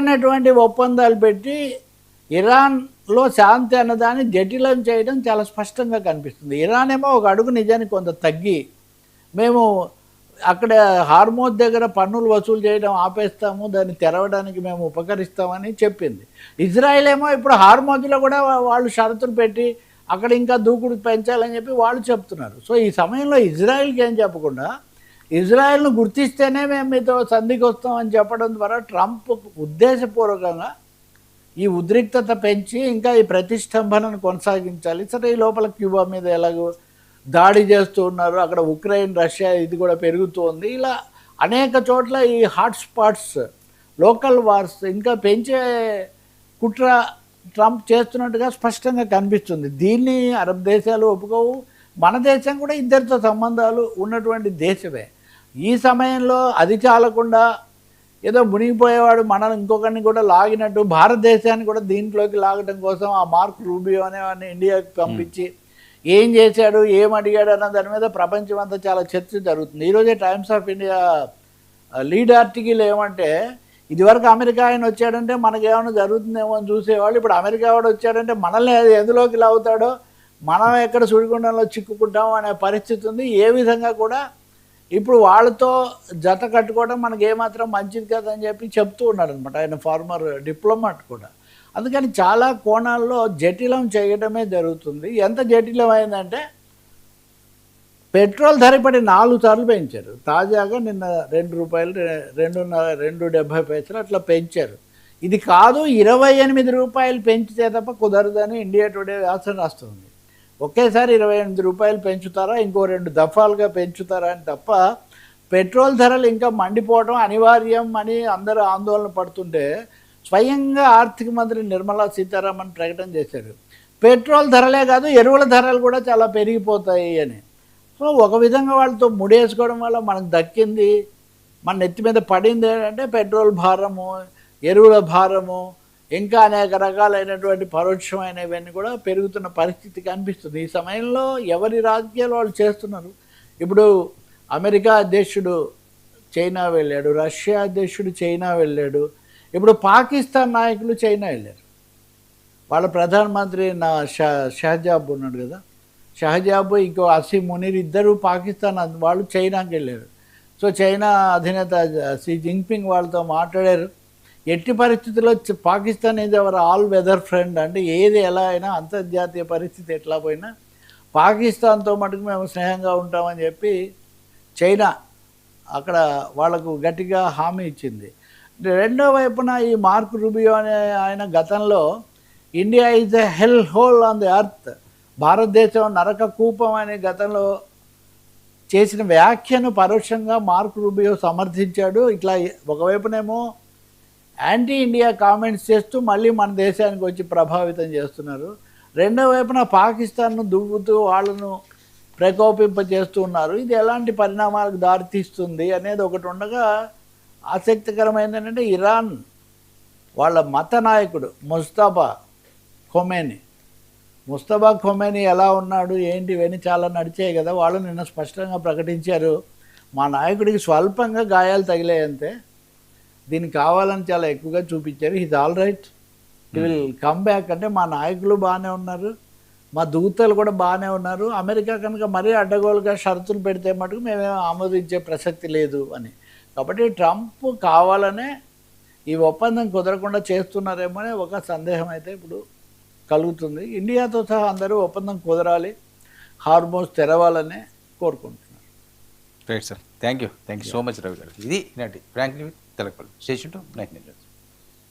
అనేటువంటి ఒప్పందాలు పెట్టి ఇరాన్లో శాంతి అన్నదాన్ని జటిలం చేయడం చాలా స్పష్టంగా కనిపిస్తుంది. ఇరాన్ ఏమో ఒక అడుగు నిజానికి కొంత తగ్గి మేము అక్కడ హార్మోజ్ దగ్గర పన్నులు వసూలు చేయడం ఆపేస్తాము, దాన్ని తెరవడానికి మేము ఉపకరిస్తామని చెప్పింది. ఇజ్రాయెల్ ఏమో ఇప్పుడు హార్మోజ్లో కూడా వాళ్ళు షరతులు పెట్టి అక్కడ ఇంకా దూకుడు పెంచాలని చెప్పి వాళ్ళు చెప్తున్నారు. సో ఈ సమయంలో ఇజ్రాయెల్కి ఏం చెప్పకుండా ఇజ్రాయెల్ను గుర్తిస్తేనే మేము మీతో సంధికి వస్తామని చెప్పడం ద్వారా ట్రంప్ ఉద్దేశపూర్వకంగా ఈ ఉద్రిక్తత పెంచి ఇంకా ఈ ప్రతిష్టంభనను కొనసాగించాలి. సరే ఈ లోపల క్యూబా మీద ఎలాగో దాడి చేస్తూ ఉన్నారు, అక్కడ ఉక్రెయిన్ రష్యా ఇది కూడా పెరుగుతోంది. ఇలా అనేక చోట్ల ఈ హాట్స్పాట్స్ లోకల్ వార్స్ ఇంకా పెంచే కుట్ర ట్రంప్ చేస్తున్నట్టుగా స్పష్టంగా కనిపిస్తుంది. దీన్ని అరబ్ దేశాలు ఒప్పుకోవు. మన దేశం కూడా ఇద్దరితో సంబంధాలు ఉన్నటువంటి దేశమే. ఈ సమయంలో అది చాలకుండా ఏదో మునిగిపోయేవాడు మనల్ని ఇంకొకరిని కూడా లాగినట్టు భారతదేశాన్ని కూడా దీంట్లోకి లాగడం కోసం ఆ మార్క్ రూబియో అనేవాడిని ఇండియాకి పంపించి ఏం చేశాడు, ఏం అడిగాడు అన్న దాని మీద ప్రపంచం అంతా చాలా చర్చ జరుగుతుంది. ఈరోజే times of India lead article ఏమంటే, ఇదివరకు అమెరికా ఆయన వచ్చాడంటే మనకేమైనా జరుగుతుందేమో అని చూసేవాళ్ళు, ఇప్పుడు అమెరికా వాడు వచ్చాడంటే మనల్ని ఎందులోకి లాగుతాడో, మనం ఎక్కడ సుడిగుండంలో చిక్కుకుంటామో అనే పరిస్థితి ఉంది. ఏ విధంగా కూడా ఇప్పుడు వాళ్ళతో జత కట్టుకోవడం మనకి ఏమాత్రం మంచిది కాదని చెప్పి చెప్తూ ఉన్నాడు అనమాట ఆయన, ఫార్మర్ డిప్లొమాట్ కూడా. అందుకని చాలా కోణాల్లో జటిలం చేయడమే జరుగుతుంది. ఎంత జటిలమైందంటే పెట్రోల్ ధర ఇప్పటి 4 సార్లు పెంచారు. తాజాగా నిన్న ₹2.270 అట్లా పెంచారు. ఇది కాదు 28 రూపాయలు పెంచితే తప్ప కుదరదని ఇండియా టుడే వ్యాసం రాస్తుంది. ఒకేసారి 28 రూపాయలు పెంచుతారా, ఇంకో 2 దఫాలుగా పెంచుతారా అని తప్ప పెట్రోల్ ధరలు ఇంకా మండిపోవడం అనివార్యం అని అందరూ ఆందోళన పడుతుంటే స్వయంగా ఆర్థిక మంత్రి నిర్మలా సీతారామన్ ప్రకటన చేశారు, పెట్రోల్ ధరలే కాదు ఎరువుల ధరలు కూడా చాలా పెరిగిపోతాయి అని. సో ఒక విధంగా వాళ్ళతో ముడేసుకోవడం వల్ల మనకు దక్కింది, మన నెత్తి మీద పడింది ఏంటంటే పెట్రోల్ భారము, ఎరువుల భారము, ఇంకా అనేక రకాలైనటువంటి పరోక్షమైనవన్నీ కూడా పెరుగుతున్న పరిస్థితి కనిపిస్తుంది. ఈ సమయంలో ఎవరి రాజకీయాలు వాళ్ళు చేస్తున్నారు. ఇప్పుడు అమెరికా అధ్యక్షుడు చైనా వెళ్ళాడు, రష్యా అధ్యక్షుడు చైనా వెళ్ళాడు, ఇప్పుడు పాకిస్తాన్ నాయకులు చైనా వెళ్ళారు. వాళ్ళ ప్రధానమంత్రి షహజాబ్ ఉన్నాడు కదా, షహజాబ్ ఇంకో అసీం మునీర్ ఇద్దరు పాకిస్తాన్ వాళ్ళు చైనాకి వెళ్ళారు. సో చైనా అధినేత షీ జిన్పింగ్ వాళ్ళతో మాట్లాడారు. ఎట్టి పరిస్థితుల్లో Pakistan is our all weather friend, అంటే ఏది ఎలా అయినా అంతర్జాతీయ పరిస్థితి ఎట్లా పోయినా పాకిస్తాన్తో మటుకు మేము స్నేహంగా ఉంటామని చెప్పి చైనా అక్కడ వాళ్ళకు గట్టిగా హామీ ఇచ్చింది. రెండో వైపున ఈ మార్క్ రూబియో అనే ఆయన గతంలో India is a hell whole on the earth, భారతదేశం నరక కూపం అనే గతంలో చేసిన వ్యాఖ్యను పరోక్షంగా మార్క్ రూబియో సమర్థించాడు. ఇట్లా ఒకవైపునేమో యాంటీ ఇండియా కామెంట్స్ చేస్తూ మళ్ళీ మన దేశానికి వచ్చి ప్రభావితం చేస్తున్నారు. రెండో వైపున పాకిస్తాన్ను దువ్వుతూ వాళ్ళను ప్రకోపింపజేస్తూ ఉన్నారు. ఇది ఎలాంటి పరిణామాలకు దారితీస్తుంది అనేది ఒకటి ఉండగా, ఆసక్తికరమైనది ఏంటంటే ఇరాన్ వాళ్ళ మత నాయకుడు ముస్తఫా ఖొమేనీ ఎలా ఉన్నాడు ఏంటి ఇవన్నీ చాలా నడిచాయి కదా. వాళ్ళు నిన్న స్పష్టంగా ప్రకటించారు, మా నాయకుడికి స్వల్పంగా గాయాలు తగిలాయంతే, దీనికి కావాలని చాలా ఎక్కువగా చూపించారు, his all right, he will come back. అంటే మా నాయకులు బాగానే ఉన్నారు, మా దూతలు కూడా బాగానే ఉన్నారు, అమెరికా కనుక మరీ అడ్డగోలుగా షరతులు పెడితే మటుకు మేమేమో ఆమోదించే ప్రసక్తి లేదు అని. కాబట్టి ట్రంప్ కావాలనే ఈ ఒప్పందం కుదరకుండా చేస్తున్నారేమో అనే ఒక సందేహం అయితే ఇప్పుడు కలుగుతుంది. ఇండియాతో సహా అందరూ ఒప్పందం కుదరాలి, హార్మోన్స్ తెరవాలనే కోరుకుంటున్నారు. Right sir, thank you so much Ravi గారు. ఇది నాటి frankly Telakapalli station to 9 news.